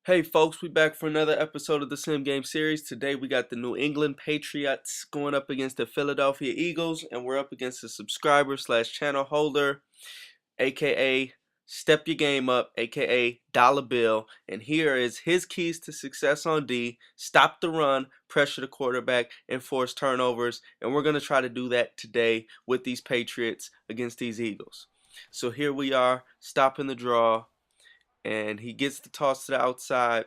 Hey folks, we back for another episode of the Sim Game series. Today we got the New England Patriots going up against the Philadelphia Eagles, and we're up against a subscriber slash channel holder, aka Step Your Game Up, aka Dollar Bill. And here is his keys to success on D: stop the run, pressure the quarterback, and force turnovers. And we're gonna try to do that today with these Patriots against these Eagles. So here we are, stopping the draw, and he gets the toss to the outside.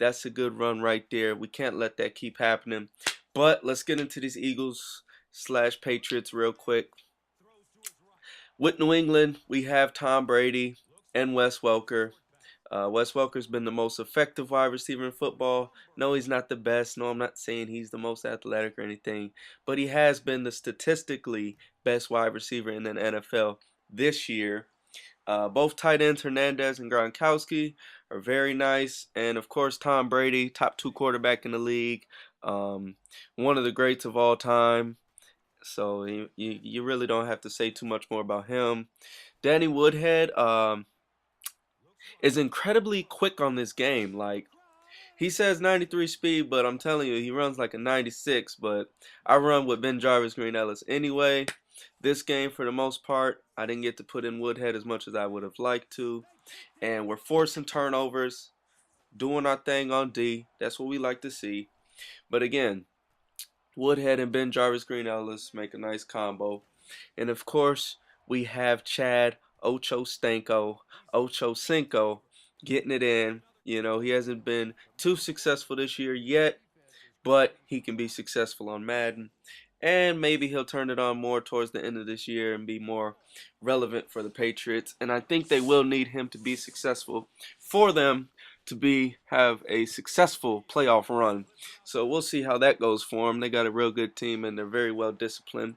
That's a good run right there. We can't let that keep happening. But let's get into these Eagles slash Patriots real quick. With New England, we have Tom Brady and Wes Welker. Wes Welker's been the most effective wide receiver in football. No, he's not the best. No, I'm not saying he's the most athletic or anything. But he has been the statistically best wide receiver in the NFL this year. Both tight ends, Hernandez and Gronkowski, are very nice. And of course, Tom Brady, top two quarterback in the league, um, one of the greats of all time. So you really don't have to say too much more about him. Danny Woodhead is incredibly quick on this game. Like, he says 93 speed, but I'm telling you, he runs like a 96. But I run with Ben Jarvis, Green Ellis anyway. This game, for the most part, I didn't get to put in Woodhead as much as I would have liked to. And we're forcing turnovers, doing our thing on D. That's what we like to see. But again, Woodhead and Ben Jarvis, Green Ellis make a nice combo. And of course, we have Chad Ocho Cinco getting it in. You know, he hasn't been too successful this year yet, but he can be successful on Madden. And maybe he'll turn it on more towards the end of this year and be more relevant for the Patriots. And I think they will need him to be successful for them to have a successful playoff run. So we'll see how that goes for them. They got a real good team and they're very well disciplined.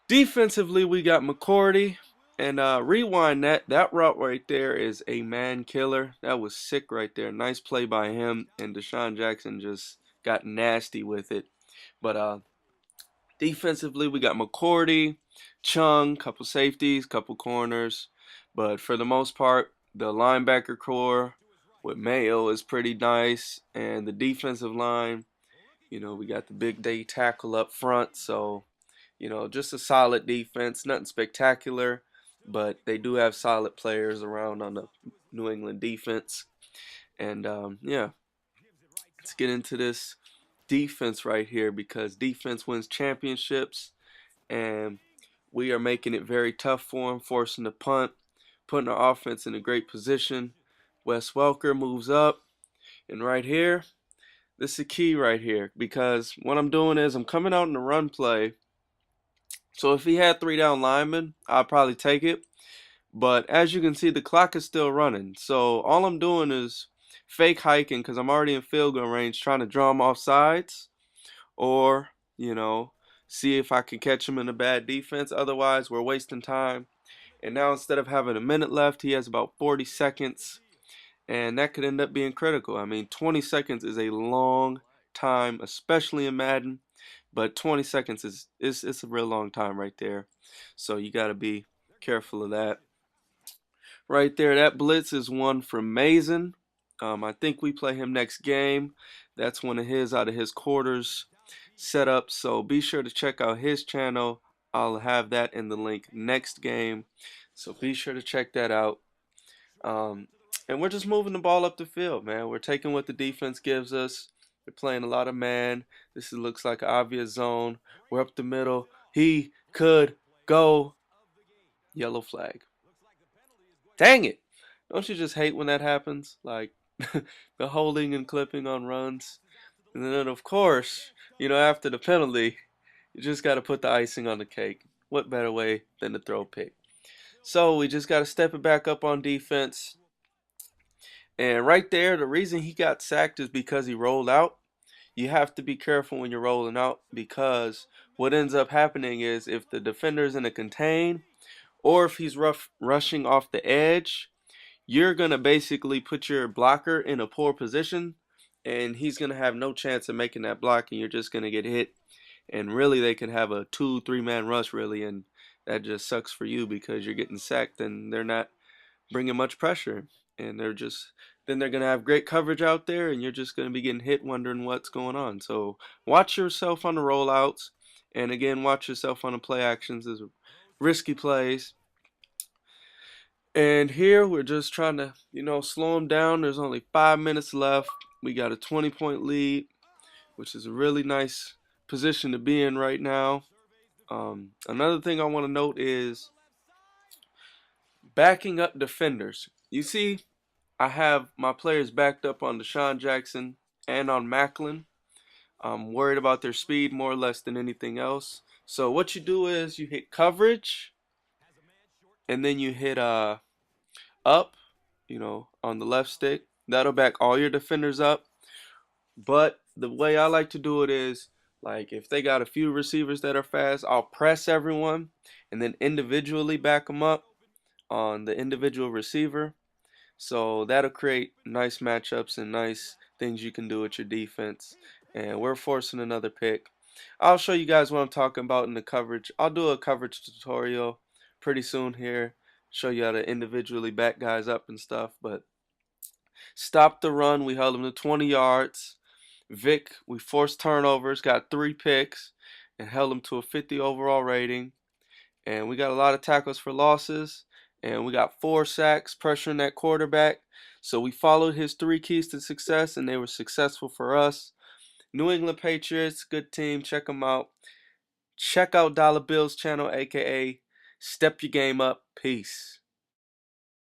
Defensively, we got McCourty. And rewind that route right there is a man killer. That was sick right there. Nice play by him. And Deshaun Jackson just got nasty with it. But defensively, we got McCourty, Chung, couple safeties, couple corners. But for the most part, the linebacker core with Mayo is pretty nice. And the defensive line, we got the big day tackle up front. So, just a solid defense. Nothing spectacular, but they do have solid players around on the New England defense. And, yeah, let's get into this defense right here, because defense wins championships, and we are making it very tough for them, forcing the punt, putting our offense in a great position. Wes Welker moves up, and right here, this is the key right here, because what I'm doing is I'm coming out in the run play. So if he had 3 down linemen, I'd probably take it. But as you can see, the clock is still running. So all I'm doing is fake hiking, because I'm already in field goal range, trying to draw him off sides, or, see if I can catch him in a bad defense. Otherwise, we're wasting time. And now instead of having a minute left, he has about 40 seconds. And that could end up being critical. I mean, 20 seconds is a long time, especially in Madden. But 20 seconds is it's a real long time right there. So you got to be careful of that. Right there, that blitz is one from Mason. I think we play him next game. That's one of his out of his quarters set up. So be sure to check out his channel. I'll have that in the link next game. So be sure to check that out. And we're just moving the ball up the field, man. We're taking what the defense gives us. They're playing a lot of man. Looks like an obvious zone. We're up the middle. He could go. Yellow flag. Dang it. Don't you just hate when that happens? Like, the holding and clipping on runs. And then, of course, after the penalty, you just got to put the icing on the cake. What better way than to throw a pick? So we just got to step it back up on defense. And right there, the reason he got sacked is because he rolled out. You have to be careful when you're rolling out, because what ends up happening is if the defender's in a contain, or if he's rushing off the edge, you're going to basically put your blocker in a poor position, and he's going to have no chance of making that block, and you're just going to get hit. And really, they could have a 2-3 man rush, really, and that just sucks for you because you're getting sacked and they're not bringing much pressure, and then they're going to have great coverage out there, and you're just going to be getting hit wondering what's going on. So watch yourself on the rollouts, and again, watch yourself on the play actions as risky plays. And here we're just trying to, slow them down. There's only 5 minutes left. We got a 20-point lead, which is a really nice position to be in right now. Another thing I want to note is backing up defenders. You see, I have my players backed up on Deshaun Jackson and on Macklin. I'm worried about their speed more or less than anything else. So what you do is you hit coverage, and then you hit up, on the left stick. That'll back all your defenders up. But the way I like to do it is, like, if they got a few receivers that are fast, I'll press everyone and then individually back them up on the individual receiver. So that'll create nice matchups and nice things you can do with your defense. And we're forcing another pick. I'll show you guys what I'm talking about in the coverage. I'll do a coverage tutorial pretty soon here. Show you how to individually back guys up and stuff. But stop the run. We held them to 20 yards. Vic, we forced turnovers, got 3 picks, and held them to a 50 overall rating. And we got a lot of tackles for losses, and we got 4 sacks pressuring that quarterback. So we followed his 3 keys to success, and they were successful for us. New England Patriots, good team. Check them out. Check out Dollar Bill's channel, aka Step Your Game Up. Peace.